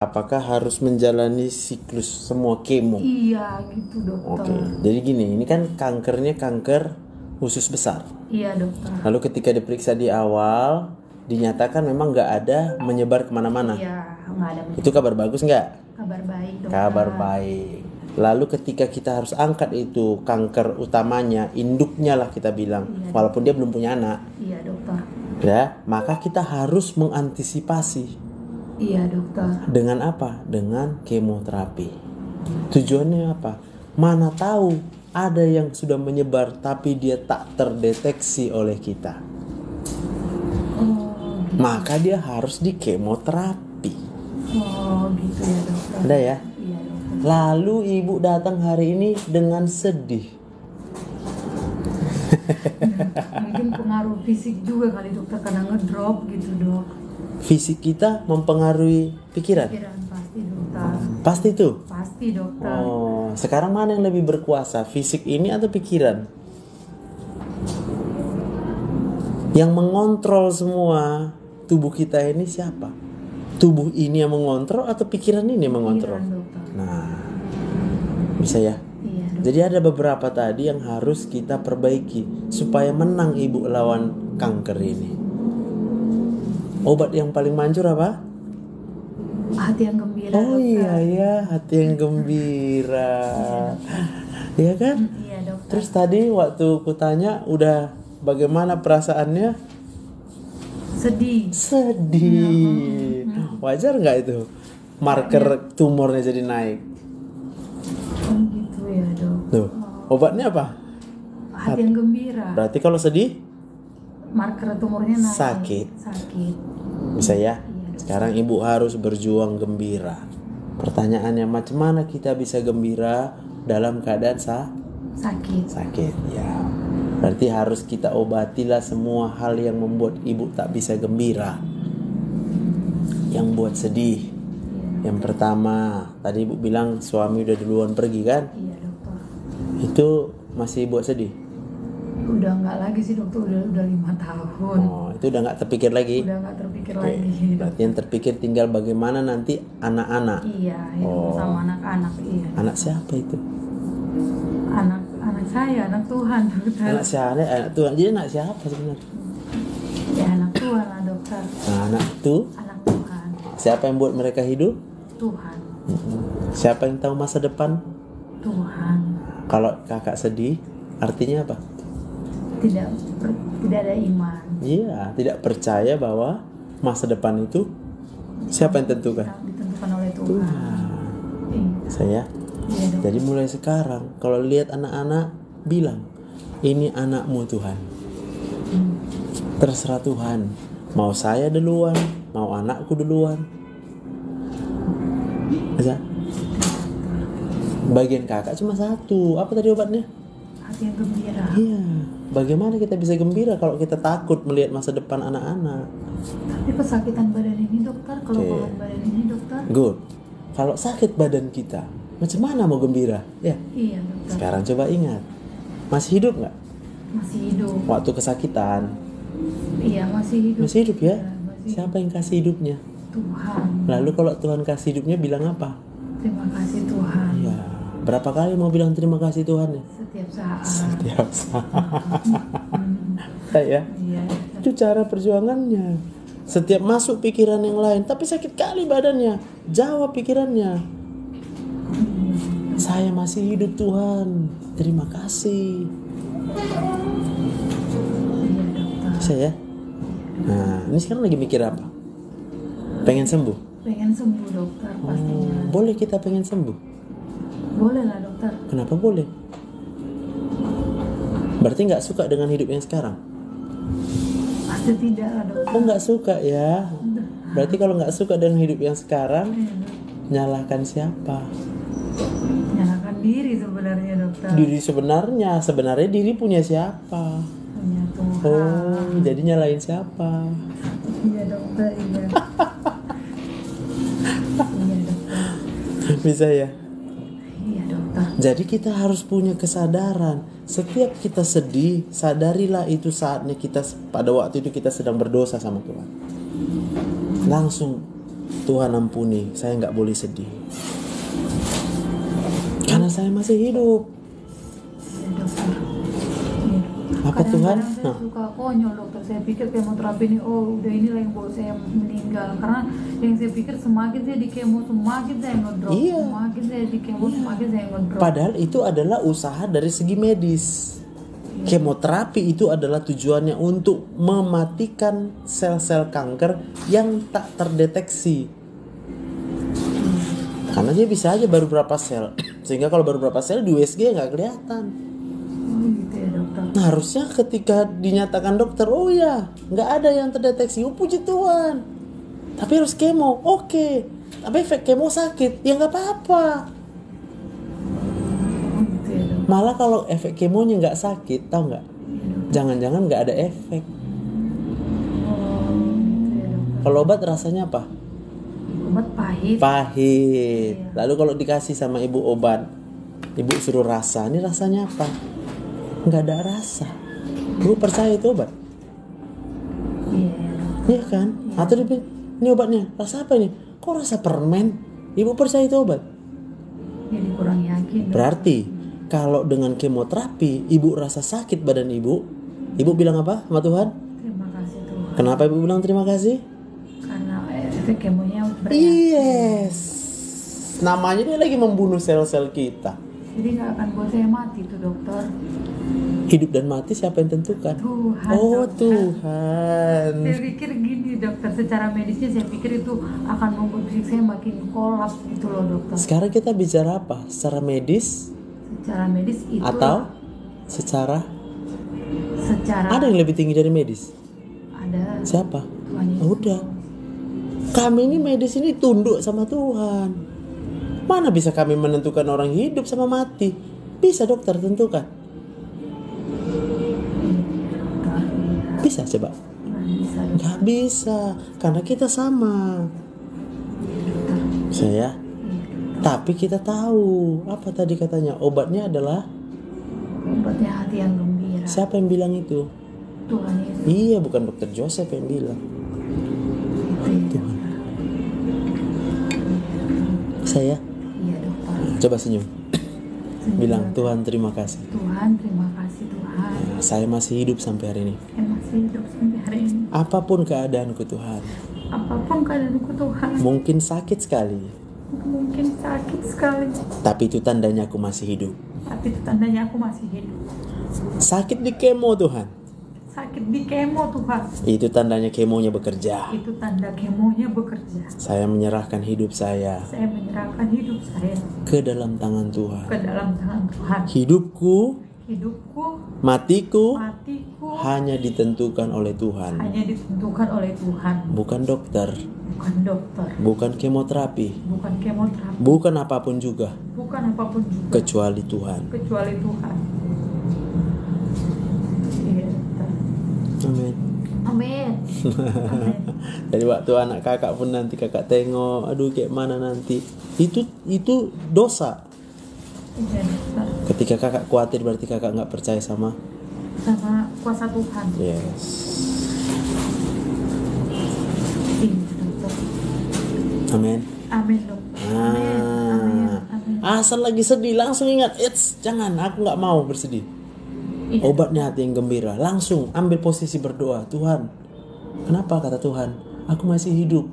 Apakah harus menjalani siklus semua kemo? Iya gitu dokter. Oke, jadi gini, ini kan kankernya kanker usus besar. Iya dokter. Lalu ketika diperiksa di awal, dinyatakan memang nggak ada menyebar kemana-mana. Iya, nggak ada. Itu kabar bagus nggak? Kabar baik dokter. Kabar baik. Lalu ketika kita harus angkat itu kanker utamanya, induknya lah kita bilang, Iya, walaupun dia belum punya anak, Iya dokter. ya, maka kita harus mengantisipasi. Iya dokter. Dengan apa? Dengan kemoterapi. Tujuannya apa? Mana tahu ada yang sudah menyebar tapi dia tak terdeteksi oleh kita. Oh, Maka dia harus di kemoterapi. oh gitu ya dokter. Ada ya? Iya dokter. Lalu ibu datang hari ini dengan sedih. Mungkin pengaruh fisik juga kali dokter, karena ngedrop gitu dok. Fisik kita mempengaruhi pikiran. Pikiran pasti dokter. Pasti tuh. Pasti dokter. Oh, sekarang mana yang lebih berkuasa? Fisik ini atau pikiran? Yang mengontrol semua tubuh kita ini siapa? Tubuh ini yang mengontrol atau pikiran ini yang mengontrol? Pikiran dokter. Nah, bisa ya? Iya dokter. Jadi ada beberapa tadi yang harus kita perbaiki supaya menang ibu lawan kanker ini. Obat yang paling manjur apa? Hati yang gembira Oh dokter. iya ya, hati yang gembira. Iya kan? Iya dokter. Terus tadi waktu kutanya udah bagaimana perasaannya? Sedih. Sedih. Wajar nggak itu? Marker tumornya jadi naik. Oh gitu ya dok. Tuh, obatnya apa? Hati yang gembira. Berarti kalau sedih Marker tumornya naik. Sakit. Sakit. bisa ya. Iya dok. Sekarang ibu harus berjuang gembira. Pertanyaannya, macam mana kita bisa gembira dalam keadaan Sakit. sakit? Ya, berarti harus kita obatilah semua hal yang membuat ibu tak bisa gembira, yang buat sedih. Iya. Yang pertama, tadi ibu bilang suami udah duluan pergi kan? Iya dokter. Itu masih buat sedih? Udah nggak lagi sih dokter, udah 5 tahun. Oh, itu udah nggak terpikir lagi? Udah nggak terpikir Oke. lagi. Berarti yang terpikir tinggal bagaimana nanti anak-anak. Iya, hidup Oh. sama anak-anak. Iya. Anak siapa itu? Anak saya, anak Tuhan dokter. Anak siapa? Anak Tuhan. Jadi anak siapa sebenarnya? Ya anak Tuhan lah dokter. Nah, anak itu Anak Tuhan. siapa yang buat mereka hidup? Tuhan. Siapa yang tahu masa depan? Tuhan. Kalau kakak sedih, artinya apa? Tidak ada iman. Iya, tidak percaya bahwa masa depan itu siapa yang tentukan? Ditentukan oleh Tuhan. Tuhan. Iya. Saya. Iya dok. Jadi mulai sekarang kalau lihat anak-anak, bilang, ini anakmu Tuhan. Terserah Tuhan. Mau saya duluan, mau anakku duluan. Bisa? Bagian kakak cuma satu. Apa tadi obatnya? Hati yang gembira. Iya. Bagaimana kita bisa gembira kalau kita takut melihat masa depan anak-anak? Tapi kesakitan badan ini dokter, kelemahan Oke. badan ini dokter. Good. Kalau sakit badan kita, macam mana mau gembira? Ya. Iya dokter. Sekarang coba ingat, masih hidup nggak? Masih hidup. Waktu kesakitan, Iya masih hidup. masih hidup ya? Iya, masih Siapa yang kasih hidupnya? Tuhan. Lalu kalau Tuhan kasih hidupnya bilang apa? Terima kasih Tuhan. Ya. Berapa kali mau bilang terima kasih Tuhan ya? Setiap saat. Setiap saat. Ya. Iya. Itu cara perjuangannya. Setiap masuk pikiran yang lain, tapi sakit kali badannya. Jawab pikirannya. Saya masih hidup Tuhan. Terima kasih. Iya dokter. Bisa ya? Nah, ini sekarang lagi mikir apa? Pengen sembuh? Pengen sembuh dokter pastinya. Boleh kita pengen sembuh? Boleh lah dokter. Kenapa boleh? Berarti nggak suka dengan hidup yang sekarang? Pasti tidak lah dokter. Oh, nggak suka ya? Berarti kalau nggak suka dengan hidup yang sekarang, Iya, dok. nyalahkan siapa? Nyalakan diri sebenarnya dokter. Diri sebenarnya diri punya siapa? Punya Tuhan. Oh, jadi nyalahin siapa? Iya dokter, iya. Iya dokter. Bisa ya? Iya dokter. Jadi kita harus punya kesadaran. Setiap kita sedih, sadarilah itu saatnya kita, pada waktu itu kita sedang berdosa sama Tuhan. Langsung Tuhan ampuni, saya nggak boleh sedih. Karena saya masih hidup. Ya, dokter. Iya. Apa Tuhan? Kadang-kadang saya suka konyol dokter. Saya pikir kemoterapi ini, udah inilah yang bawa saya meninggal. Karena yang saya pikir semakin saya di kemo, semakin saya ngedrop. Iya. Semakin saya di kemo, semakin saya ngedrop. Padahal itu adalah usaha dari segi medis. Kemoterapi itu adalah tujuannya untuk mematikan sel-sel kanker yang tak terdeteksi. Karena dia bisa aja baru berapa sel. Sehingga kalau baru berapa sel di USG nggak kelihatan. Gitu ya dokter. Nah harusnya ketika dinyatakan dokter, oh ya nggak ada yang terdeteksi, oh puji Tuhan. Tapi harus kemo, oke. Tapi efek kemo sakit, ya nggak apa-apa. Gitu ya dokter. Malah kalau efek kemonya nggak sakit, tahu nggak? Jangan-jangan nggak ada efek. Gitu ya dokter. Kalau obat rasanya apa? Obat pahit. Pahit. Lalu kalau dikasih sama ibu obat, ibu suruh rasa, ini rasanya apa? Nggak ada rasa. Ibu percaya itu obat? Iya. Iya kan? Atau dia bilang, ini obatnya, rasa apa ini? Kok rasa permen? Ibu percaya itu obat? Jadi kurang yakin. Berarti kalau dengan kemoterapi ibu rasa sakit badan ibu bilang apa sama Tuhan? Terima kasih Tuhan. Kenapa ibu bilang terima kasih? Karena efek kemonya berat. Yes. Namanya dia lagi membunuh sel-sel kita. Jadi nggak akan buat saya mati tuh dokter. Hidup dan mati siapa yang tentukan? Tuhan. Oh dokter. Tuhan. Saya pikir gini dokter, secara medisnya saya pikir itu akan membuat fisik saya makin kolaps gitu loh dokter. Sekarang kita bicara apa? Secara medis Secara medis itu atau secara ada yang lebih tinggi dari medis? ada Siapa? Tuhan Yesus. Udah. Kami ini medis ini tunduk sama Tuhan. Mana bisa kami menentukan orang hidup sama mati? Bisa dokter tentukan? Bisa coba? Nggak bisa dokter. Nggak bisa, karena kita sama. Saya. Tapi kita tahu apa tadi katanya? Obatnya adalah Obatnya hati yang gembira. siapa yang bilang itu? Tuhan Yesus. Iya, bukan dokter Joseph yang bilang. Itu ya. Tuhan. Saya Iya dokter. coba senyum. Bilang Tuhan terima kasih. Tuhan terima kasih Tuhan. Nah, saya masih hidup sampai hari ini. Saya masih hidup sampai hari ini. Apapun keadaanku Tuhan. Apapun keadaanku Tuhan. Mungkin sakit sekali, Mungkin sakit sekali. tapi itu tandanya aku masih hidup. Tapi itu tandanya aku masih hidup. Sakit di kemo Tuhan. Sakit di kemo Tuhan. Itu tandanya kemonya bekerja. Itu tanda kemonya bekerja. Saya menyerahkan hidup saya Saya menyerahkan hidup saya ke dalam tangan Tuhan. ke dalam tangan Tuhan. Hidupku, Hidupku, matiku matiku hanya ditentukan oleh Tuhan. hanya ditentukan oleh Tuhan. Bukan dokter, Bukan dokter, bukan kemoterapi, bukan kemoterapi, bukan apapun juga bukan apapun juga kecuali Tuhan. kecuali Tuhan. Iya, dokter. Amin. Amin. Amin. Dari waktu anak kakak pun nanti kakak tengok, aduh kayak mana nanti. Itu dosa. Iya, dokter. Ketika kakak khawatir berarti kakak nggak percaya sama Kuasa Tuhan. yes. Iya, dokter. Amin. Amin, dokter. Amin. Amin. Asal lagi sedih langsung ingat, jangan, aku nggak mau bersedih. Iya. Obatnya hati yang gembira. Langsung ambil posisi berdoa. Tuhan, kenapa kata Tuhan? Aku masih hidup.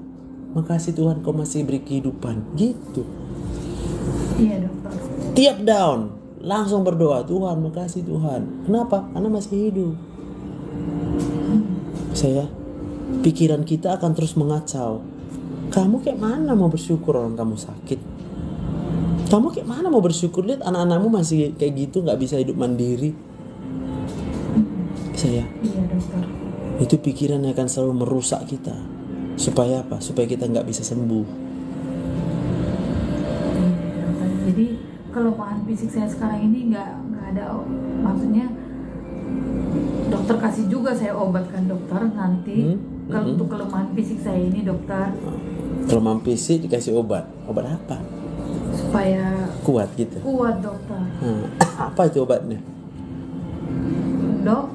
Makasih Tuhan, kau masih beri kehidupan. Gitu. Iya, dokter. Tiap down, langsung berdoa. Tuhan, makasih Tuhan. Kenapa? Karena masih hidup. Saya, pikiran kita akan terus mengacau. Kamu kayak mana mau bersyukur orang kamu sakit? Kamu kayak mana mau bersyukur lihat anak-anakmu masih kayak gitu, nggak bisa hidup mandiri? Saya, Iya, dokter. itu pikiran yang akan selalu merusak kita. Supaya apa? Supaya kita nggak bisa sembuh. Iya, dokter. Jadi kelemahan fisik saya sekarang ini nggak ada, maksudnya dokter kasih juga saya obat kan dokter nanti. Kalau untuk kelemahan fisik saya ini dokter, Kelemahan fisik dikasih obat. Obat apa? supaya Kuat gitu. kuat dokter. Apa itu obatnya?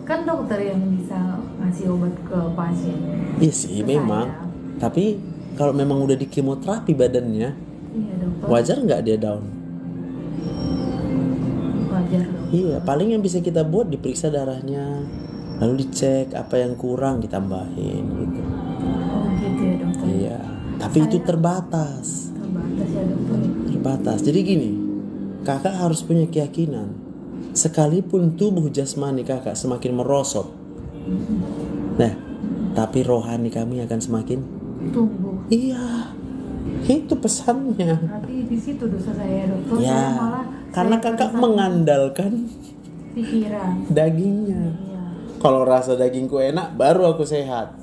Kan dokter yang bisa ngasih obat ke pasien. Iya sih Ke memang. saya. Tapi kalau memang udah di kemoterapi badannya, Iya dokter. wajar nggak dia down? Wajar dokter. Iya, paling yang bisa kita buat diperiksa darahnya, lalu dicek apa yang kurang ditambahin gitu. Oh gitu ya dokter. Iya, tapi itu terbatas. Terbatas ya dokter. Terbatas. Jadi gini, kakak harus punya keyakinan, sekalipun tubuh jasmani kakak semakin merosot, nah, tapi rohani kami akan semakin Tumbuh. iya. Itu pesannya. Berarti di situ dosa saya dokter. Saya Ya, malah karena saya kakak pada saat mengandalkan pikiran. dagingnya. Iya. Kalau rasa dagingku enak, baru aku sehat.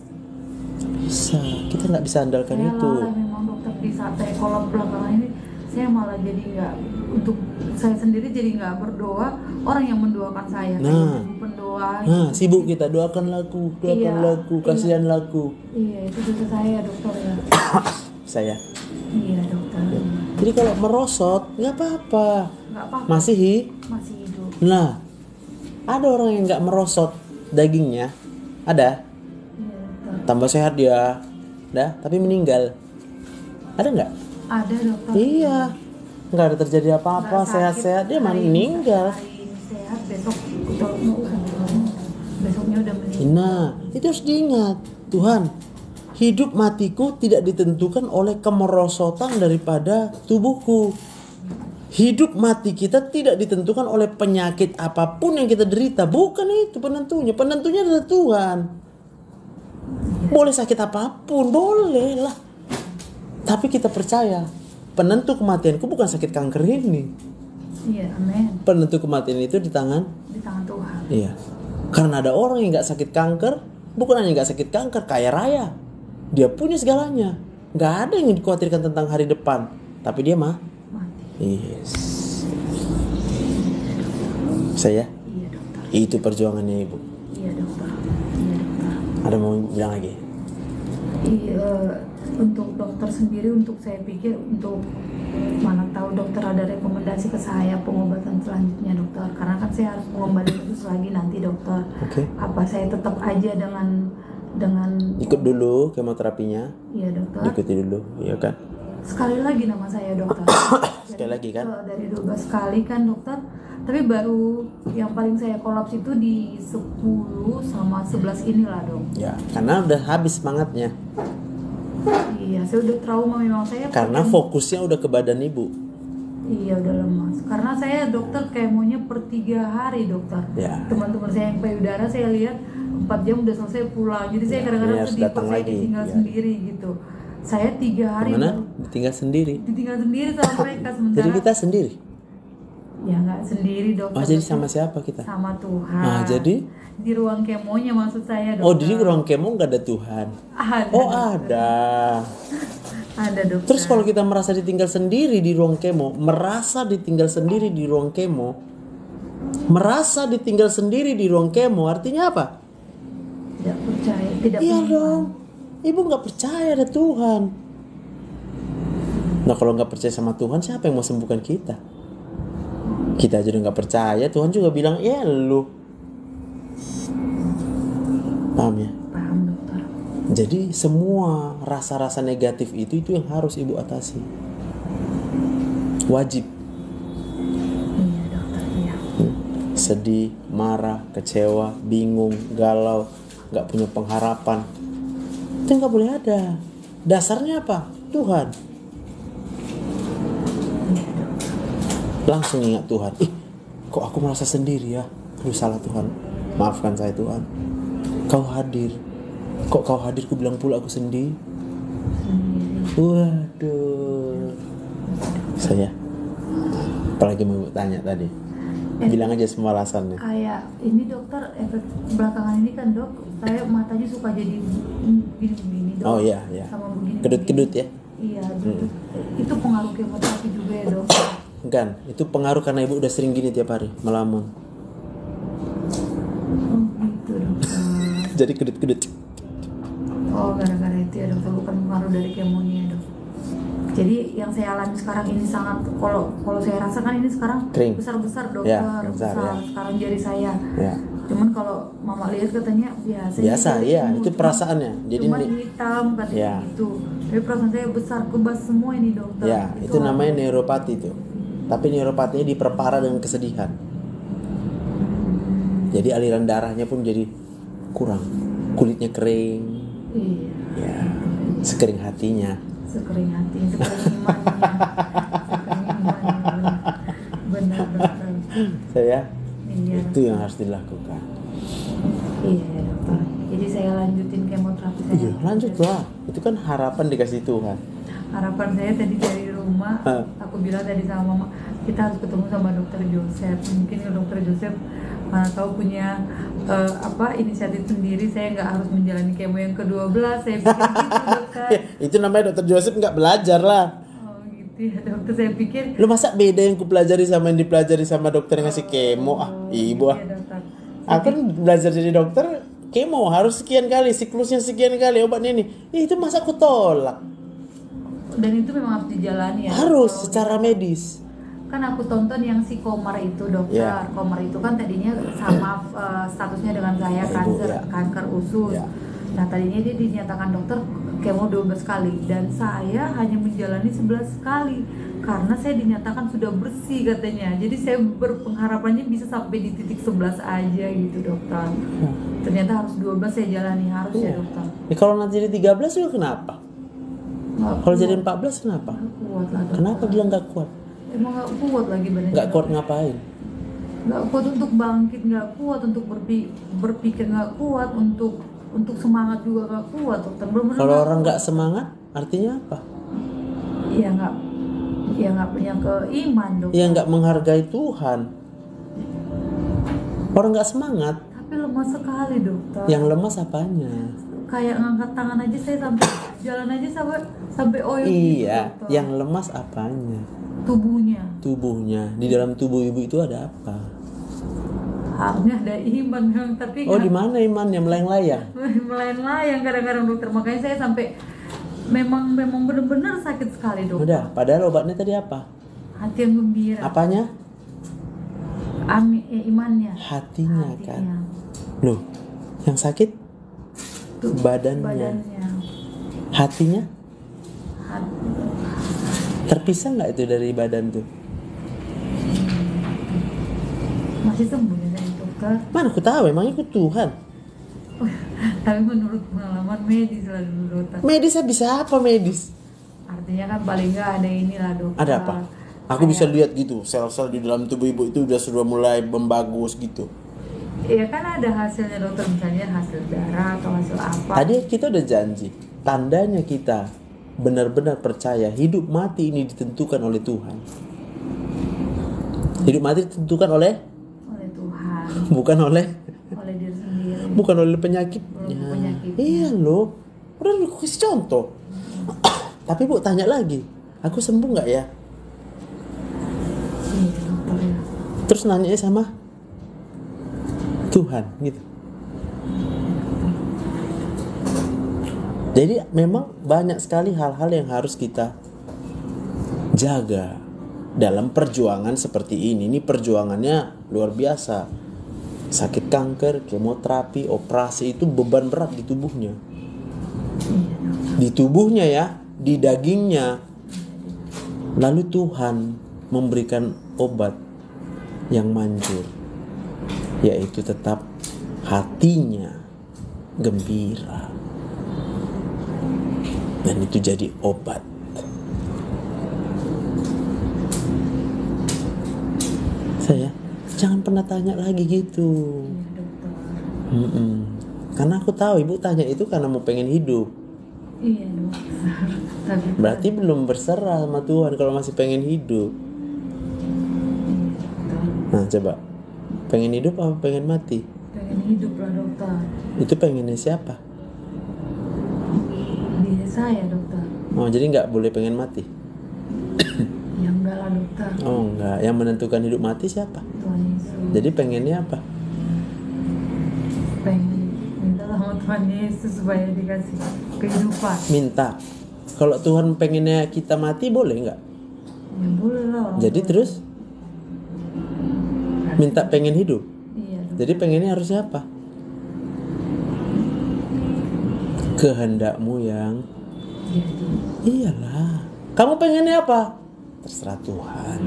Bisa, kita nggak bisa andalkan Saya itu. lalai memang dokter di saat saya kolap belakangan ini, saya malah jadi nggak, untuk saya sendiri jadi nggak berdoa, orang yang mendoakan saya. Nah. Kayak jadi pendoa. Nah, sibuk kita doakan laku, Iya, kasihan laku. Iya, itu dosa saya dokter ya. Saya. Iya dokter. Jadi kalau merosot nggak apa-apa, Nggak apa-apa. masih Masih hidup. Nah, ada orang yang nggak merosot dagingnya, ada, Iya dokter. tambah sehat dia, dah, tapi meninggal. Ada nggak? Ada dokter. Iya, nggak ada terjadi apa-apa, Nggak sakit, sehat-sehat dia hari ini- meninggal. Hari ini sehat, besoknya udah meninggal. Nah, itu harus diingat, Tuhan, hidup matiku tidak ditentukan oleh kemerosotan daripada tubuhku. Hidup mati kita tidak ditentukan oleh penyakit apapun yang kita derita. Bukan itu penentunya. Penentunya adalah Tuhan. Boleh sakit apapun, boleh lah. Tapi kita percaya, penentu kematianku bukan sakit kanker ini. Iya, amin. Penentu kematian itu di tangan. Di tangan Tuhan. Iya. Karena ada orang yang gak sakit kanker, bukan hanya gak sakit kanker, kaya raya. Dia punya segalanya. Gak ada yang dikhawatirkan tentang hari depan. Tapi dia mah. Mati. Yes. Saya. Iya dokter. Itu perjuangannya ibu. Iya dokter. Iya dokter. Ada mau bilang lagi? Iya, untuk dokter sendiri, untuk saya pikir, untuk mana tahu dokter ada rekomendasi ke saya pengobatan selanjutnya dokter, karena kan saya harus mengembali terus lagi nanti dokter. Oke. Apa saya tetap aja dengan Ikut dulu kemoterapinya. iya dokter. Ikuti dulu, iya kan? Sekali lagi nama saya dokter. Sekali lagi kan? Dari 12 kali kan dokter. Tapi baru yang paling saya kolaps itu di 10 sama 11 inilah dok. Ya, karena udah habis semangatnya. Iya, saya udah trauma memang saya. Karena fokusnya udah ke badan ibu. Iya, udah lemas. Karena saya dokter kemonya per 3 hari dokter. Ya. Teman-teman saya yang payudara saya lihat 4 jam udah selesai pulang. Jadi saya Ya, kadang-kadang ini harus sedih datang kok saya lagi. ditinggal Ya. sendiri gitu. Saya 3 hari Gimana? baru Ditinggal sendiri. ditinggal sendiri sama mereka sementara. Jadi kita sendiri. Ya nggak sendiri dokter. Oh, jadi sama siapa kita? Sama Tuhan. Nah, jadi? Di ruang kemonya maksud saya dokter. Oh, jadi ruang kemo nggak ada Tuhan. Ada. Oh, dokter. ada. Ada dokter. Terus kalau kita merasa ditinggal sendiri di ruang kemo, merasa ditinggal sendiri di ruang kemo, merasa ditinggal sendiri di ruang kemo, artinya apa? tidak percaya, tidak Iya beriman. dong. Ibu nggak percaya ada Tuhan. Nah, kalau nggak percaya sama Tuhan, siapa yang mau sembuhkan kita? Kita aja udah nggak percaya, Tuhan juga bilang, ya lu. Paham ya? Paham dokter. Jadi semua rasa-rasa negatif itu yang harus ibu atasi. Wajib. Iya dokter, iya. Sedih, marah, kecewa, bingung, galau, nggak punya pengharapan, itu nggak boleh ada. Dasarnya apa? Tuhan. Langsung ingat Tuhan. Kok aku merasa sendiri ya? Aduh, salah Tuhan. Maafkan saya Tuhan. Kau hadir. Kok kau hadir? Ku bilang pula aku sendiri. Waduh. Saya. Apalagi mau tanya tadi. Bilang aja semua alasannya. Kayak ini dokter, efek belakangan ini kan dok, saya matanya suka jadi begini-begini dok. Oh iya, iya. Sama begini. Kedut-kedut ya? Iya, itu pengaruh kemoterapi juga ya dok. Kan, itu pengaruh karena ibu udah sering gini tiap hari, melamun. Oh gitu dokter. Jadi kedut-kedut. Oh gara-gara itu ya dokter, bukan pengaruh dari kemonya dok. Jadi yang saya alami sekarang ini sangat, kalau saya rasakan ini sekarang Kering. besar-besar dokter, Ya, besar, ya. sekarang jari saya. Ya. Cuman kalau mama lihat katanya biasa. Biasa, iya, itu Cuman- perasaannya. Jadi cuman ini- hitam katanya Ya. gitu. Tapi perasaan saya besar, kebas semua ini dokter. Ya, itu namanya neuropati tuh. Tapi neuropatinya diperparah dengan kesedihan. Jadi aliran darahnya pun jadi kurang, kulitnya kering, Iya. ya, sekering hatinya. Sekering hati, sekering imannya. Sekering imannya. Benar dokter. Saya, Iya. itu yang harus dilakukan. Iya ya dokter. Jadi saya lanjutin kemoterapi saya. Iya, lanjutlah. Itu kan harapan dikasih Tuhan. Harapan saya tadi dari rumah, aku bilang tadi sama mama, kita harus ketemu sama dokter Joseph. Mungkin dokter Joseph mana tahu punya inisiatif sendiri, saya nggak harus menjalani kemo yang ke-12. Saya pikir gitu dokter. Itu namanya dokter Joseph nggak belajar lah. Oh gitu ya dokter, saya pikir. Lu masa beda yang kupelajari sama yang dipelajari sama dokter yang ngasih kemo? Ibu ah. Iya, dokter. Aku kan belajar jadi dokter, kemo harus sekian kali, siklusnya sekian kali, obatnya ini. Itu masa aku tolak? Dan itu memang harus dijalani ya. Harus Kalau secara medis. kan aku tonton yang si Komar itu dokter. Ya. Komar itu kan tadinya sama statusnya dengan saya, Ibu, kanker, ya. kanker usus. Ya. Nah tadinya dia dinyatakan dokter kemo 12 kali dan saya hanya menjalani 11 kali karena saya dinyatakan sudah bersih katanya. Jadi saya berpengharapannya bisa sampai di titik 11 aja gitu dokter. Ternyata harus 12 saya jalani, harus ya dokter. Ya, kalau nanti jadi 13 juga kenapa? Nggak Kalau kuat. jadi 14 kenapa? Nggak kuat lah dokter. Kenapa bilang nggak kuat? Emang nggak kuat lagi badannya. Nggak kuat dokter. ngapain? Nggak kuat untuk bangkit, nggak kuat untuk berpikir, nggak kuat untuk semangat juga nggak kuat dokter. Bener-bener Kalau nggak orang kuat. nggak semangat, artinya apa? Ya nggak punya keiman dokter. Ya nggak menghargai Tuhan. Orang nggak semangat, Tapi lemah sekali dokter. yang lemas apanya? Kayak ngangkat tangan aja saya sampai jalan aja sampai oyok gitu, Iya, dokter. yang lemas apanya? Tubuhnya. Tubuhnya. Di dalam tubuh ibu itu ada apa? Harusnya ada iman memang, tapi Oh, nggak- di mana imannya? Melayang-layang. melayang-layang kadang-kadang dokter. Makanya saya sampai memang benar-benar sakit sekali dokter. Udah, padahal obatnya tadi apa? Hati yang gembira. Apanya? Imannya. Hatinya Hatinya. kan. Loh, yang sakit Tuh, badannya. badannya. Hatinya Hati. terpisah nggak itu dari badan tuh? Masih sembuh ya dari dokter. Mana aku tahu, emangnya aku Tuhan. Tapi menurut pengalaman medis lah dulu dokter. Medis bisa apa medis? Artinya kan paling nggak ada inilah dokter. Ada apa? Aku bisa lihat gitu, sel-sel di dalam tubuh ibu itu sudah mulai membagus gitu. Iya kan ada hasilnya dokter, misalnya hasil darah atau hasil apa. Tadi kita udah janji, tandanya kita benar-benar percaya hidup mati ini ditentukan oleh Tuhan. Hidup mati ditentukan oleh Tuhan, bukan oleh diri sendiri. bukan oleh penyakitnya. Penyakitnya. Iya loh. Udah aku kasih contoh. Tapi Bu tanya lagi, aku sembuh nggak ya? Iya dokter ya. Terus nanya sama Tuhan gitu. Jadi memang banyak sekali hal-hal yang harus kita jaga dalam perjuangan seperti ini. Ini perjuangannya luar biasa. Sakit kanker, kemoterapi, operasi itu beban berat di tubuhnya. Di tubuhnya ya, di dagingnya. Lalu Tuhan memberikan obat yang manjur, yaitu tetap hatinya gembira. Dan itu jadi obat. Saya jangan pernah tanya lagi gitu. Iya dokter. Karena aku tahu ibu tanya itu karena mau pengen hidup. Iya dokter. Tapi Berarti belum berserah sama Tuhan kalau masih pengen hidup. Nah coba, pengen hidup apa pengen mati? pengen hidup lah dokter. Itu pengennya siapa? Diri saya dokter. Oh jadi nggak boleh pengen mati? Ya enggak lah dokter. Oh enggak, yang menentukan hidup mati siapa? Tuhan Yesus. Jadi pengennya apa? Pengen minta sama Tuhan Yesus supaya dikasih kehidupan. Minta. Kalau Tuhan pengennya kita mati boleh nggak? Ya boleh lah. Jadi terus minta pengen hidup. Iya dokter. Jadi pengennya harusnya apa? Kehendakmu yang Jadi Iyalah. Kamu pengennya apa? Terserah Tuhan.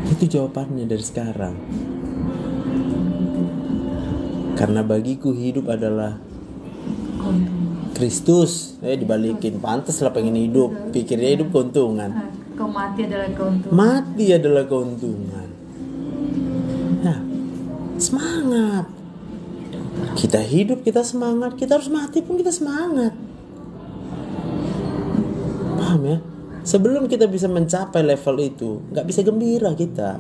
Itu jawabannya dari sekarang. Karena bagiku hidup adalah keuntungan. Kristus. Dibalikin. Pantas lah pengen hidup. Pikirnya hidup keuntungan. Mati adalah keuntungan. Mati adalah keuntungan. Nah, semangat. Kita hidup, kita semangat. Kita harus mati pun kita semangat. Paham ya? Sebelum kita bisa mencapai level itu, gak bisa gembira kita.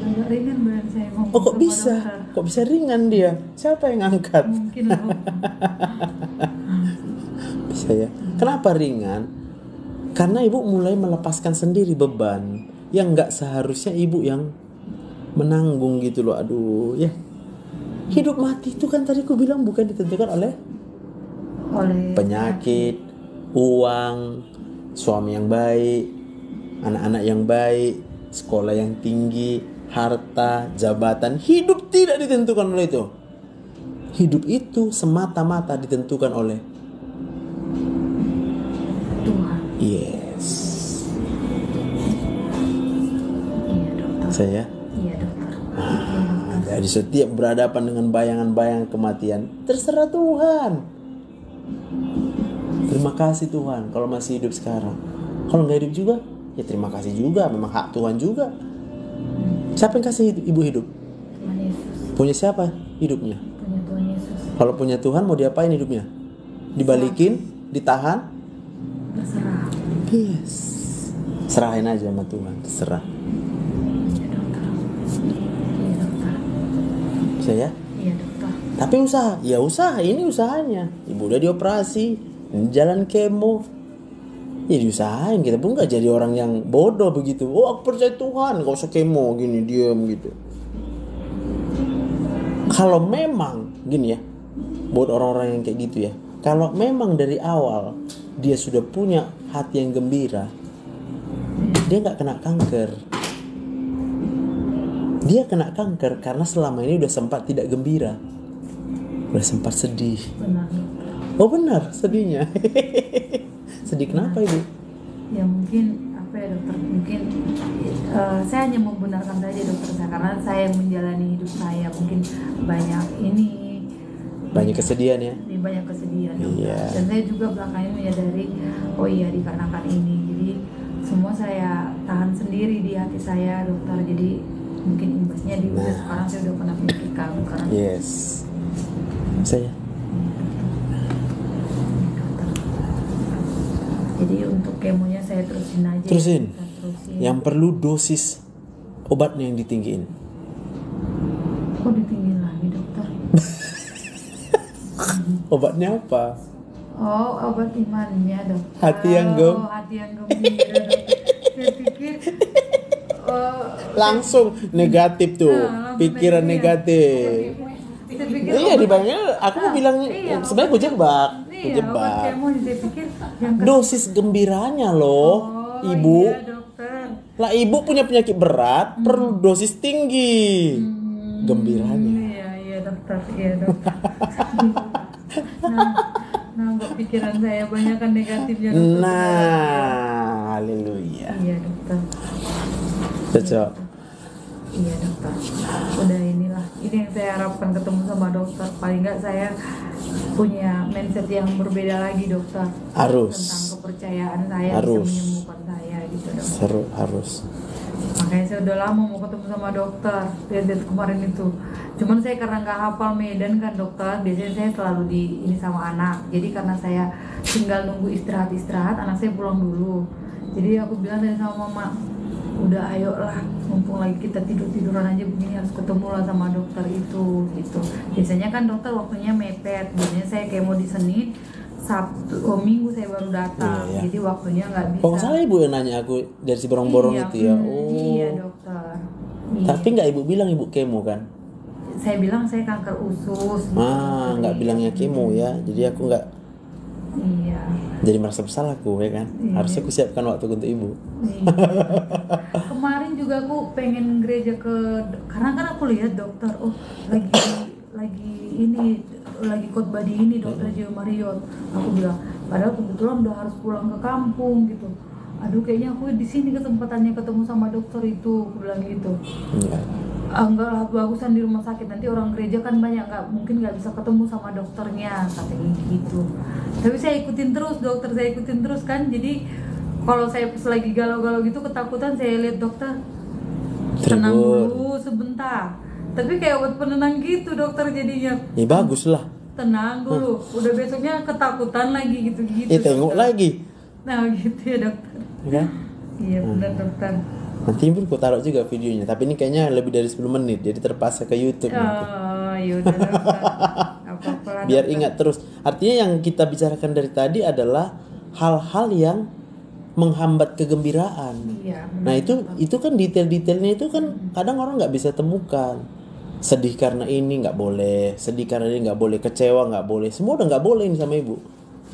Agak ringan badan saya ngomong Oh kok sama bisa? dokter. Kok bisa ringan dia? Siapa yang ngangkat? Mungkin lah. Bisa ya. Kenapa ringan? Karena ibu mulai melepaskan sendiri beban yang gak seharusnya ibu yang menanggung gitu loh. Aduh ya. Hidup mati itu kan tadi aku bilang bukan ditentukan oleh penyakit, uang, suami yang baik, anak-anak yang baik, sekolah yang tinggi, harta, jabatan. Hidup tidak ditentukan oleh itu. Hidup itu semata-mata ditentukan oleh Tuhan. Yes. Iya dokter. Saya Iya dokter. dari setiap berhadapan dengan bayangan-bayangan kematian, terserah Tuhan. Terima kasih Tuhan kalau masih hidup sekarang. Kalau nggak hidup juga, ya terima kasih juga. Memang hak Tuhan juga. Siapa yang kasih ibu hidup? Tuhan Yesus. Punya siapa hidupnya? Punya Tuhan Yesus. Kalau punya Tuhan mau diapain hidupnya? Dibalikin, ditahan? Terserah. Yes. Serahin aja sama Tuhan, terserah. Iya dokter. Iya dokter. Bisa ya? Iya dokter. Tapi usaha, ya usaha, ini usahanya. Ibu udah dioperasi, ini jalan kemo. Ya diusahain, kita pun gak jadi orang yang bodoh begitu. Oh aku percaya Tuhan, gak usah kemo gini, diam gitu. Kalau memang, gini ya, buat orang-orang yang kayak gitu ya. Kalau memang dari awal dia sudah punya hati yang gembira, dia gak kena kanker. Dia kena kanker karena selama ini udah sempat tidak gembira, udah sempat sedih. Benar dokter. Oh benar, sedihnya. Sedih kenapa ibu? Ya mungkin apa ya dokter, mungkin saya hanya membenarkan saja dokter saya, karena saya menjalani hidup saya mungkin banyak Banyak kesedihan ya. banyak kesedihan dokter. Iya. Dan saya juga belakangan menyadari oh iya dikarenakan ini, jadi semua saya tahan sendiri di hati saya dokter, jadi mungkin imbasnya di udah sekarang saya udah pernah penyakit kanker. Yes. Saya. Jadi untuk kemonya saya terusin aja. Terusin. Kita terusin. Yang perlu dosis obatnya yang ditinggiin. Kok ditinggiin lagi dokter? Obatnya apa? Oh, obat imannya dokter. Hati yang Oh, hati yang gembira dokter. Saya pikir Langsung negatif tuh. langsung Pikiran negatif. saya pikir Iya dibayangnya aku mau bilang iya, sebenarnya gue jebak. Gue iya, obat jebak. kemo saya pikir yang Dosis gembiranya loh, Oh, ibu. iya, dokter. Lah ibu punya penyakit berat, perlu dosis tinggi. Gembiranya. Iya dokter, iya dokter. Nambah pikiran saya banyak kan negatifnya dokter. Nah, haleluya. Iya dokter. Cocok. Iya dokter. Udah inilah, ini yang saya harapkan ketemu sama dokter. Paling nggak saya punya mindset yang berbeda lagi dokter. Harus. Tentang kepercayaan saya Harus. bisa menyembuhkan saya gitu dokter. Seru harus. Makanya saya udah lama mau ketemu sama dokter. Lihat kemarin itu. Cuman saya karena nggak hafal Medan kan dokter, biasanya saya selalu di ini sama anak. Jadi karena saya tinggal nunggu istirahat, anak saya pulang dulu. Jadi aku bilang tadi sama mama, udah ayolah, mumpung lagi kita tiduran aja begini, harus ketemu lah sama dokter itu gitu. Biasanya kan dokter waktunya mepet. Biasanya saya kemo di Senin, Sabtu, Minggu saya baru datang. Iya. Jadi waktunya nggak bisa. Kok nggak salah ibu yang nanya aku dari si borong-borong Iya, itu ya. Iya dokter. Iya. Tapi nggak ibu bilang ibu kemo kan? Saya bilang saya kanker usus. Nggak bilangnya kemo ya. Jadi aku nggak. Iya. Jadi merasa bersalah aku ya kan. Iya. Harusnya aku siapkan waktu untuk ibu. Iya. Kemarin juga aku pengen gereja karena kan aku lihat dokter, oh lagi khotbah di ini dokter Joe Mariot. Aku bilang, padahal kebetulan udah harus pulang ke kampung gitu. Aduh, kayaknya aku di sini kesempatannya ketemu sama dokter itu, aku bilang gitu. Iya. Enggak lah, bagusan di rumah sakit, nanti orang gereja kan banyak, mungkin nggak bisa ketemu sama dokternya, katanya gitu. Tapi saya ikutin terus dokter, saya ikutin terus kan. Jadi kalau saya pas lagi galau-galau gitu ketakutan, saya lihat dokter, tenang dulu sebentar. Tapi kayak buat penenang gitu dokter jadinya. Ya bagus lah. Tenang dulu, udah besoknya ketakutan lagi gitu-gitu. Tengok lagi. Nah gitu ya dokter. Ya? Iya benar dokter. Nanti pun aku taruh juga videonya, tapi ini kayaknya lebih dari 10 menit, jadi terpaksa ke YouTube. Oh, yaudah dokter. Apa-apa Biar dokter. ingat terus. Artinya yang kita bicarakan dari tadi adalah hal-hal yang menghambat kegembiraan. Iya, benar, Nah itu kan detail-detailnya itu kan kadang orang nggak bisa temukan. Sedih karena ini nggak boleh, sedih karena ini nggak boleh, kecewa nggak boleh, semua udah nggak boleh ini sama ibu.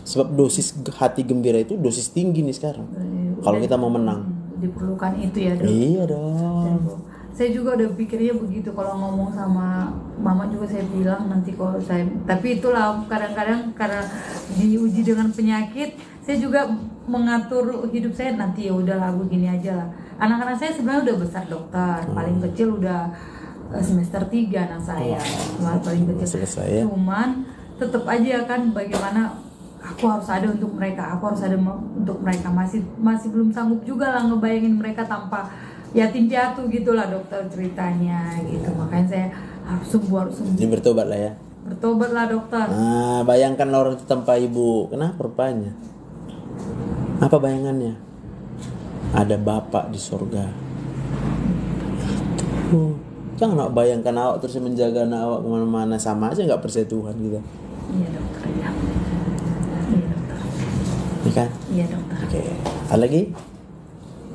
Sebab dosis hati gembira itu dosis tinggi nih sekarang. Kalau kita mau menang. Diperlukan itu ya dok. Iya dong. Saya juga udah pikirnya begitu, kalau ngomong sama mama juga saya bilang nanti kalau saya, tapi itulah kadang-kadang karena diuji dengan penyakit, saya juga mengatur hidup saya nanti ya udahlah begini aja lah. Anak-anak saya sebenarnya udah besar dokter, paling kecil udah semester 3 anak saya, paling kecil. Selesai ya. Cuman tetap aja kan bagaimana aku harus ada untuk mereka, untuk mereka, masih belum sanggup juga lah ngebayangin mereka tanpa yatim piatu gitulah dokter ceritanya gitu. Makanya saya harus sembuh. Jadi bertobat lah ya. Bertobat lah dokter. Nah, bayangkan orang itu tanpa ibu. Kenapa rupanya? Apa bayangannya? Ada Bapak di surga. Jangan awak bayangkan awak terus menjaga anak awak kemana-mana, sama aja nggak percaya Tuhan gitu. Iya dokter ya. Iya dokter. Iya kan? Iya dokter. Oke. Ada lagi?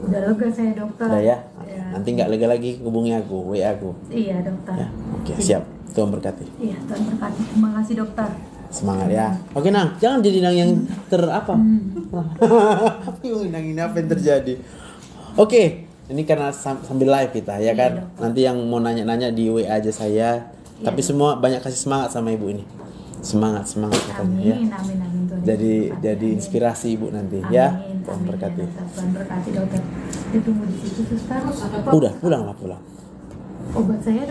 Udah lega saya dokter. Udah ya? Ya. Nanti nggak lega lagi hubungi aku, WA aku. Iya dokter. Ya. Oke, siap. Tuhan berkati. Iya Tuhan berkati. Terima kasih dokter. Semangat ya. Oke Nang, jangan jadi Nang yang apa? Bingung Nang ini apa yang terjadi. Oke, ini karena sambil live kita ya kan. Iya, Nanti yang mau nanya-nanya di WA aja saya. Iya, Tapi semua banyak kasih semangat sama ibu ini. Semangat katanya ya. Amin Tuhan. Jadi inspirasi ibu nanti ya. Tuhan berkati. Tuhan berkati dokter. Ditunggu di situ suster. Udah, pulang. Obat saya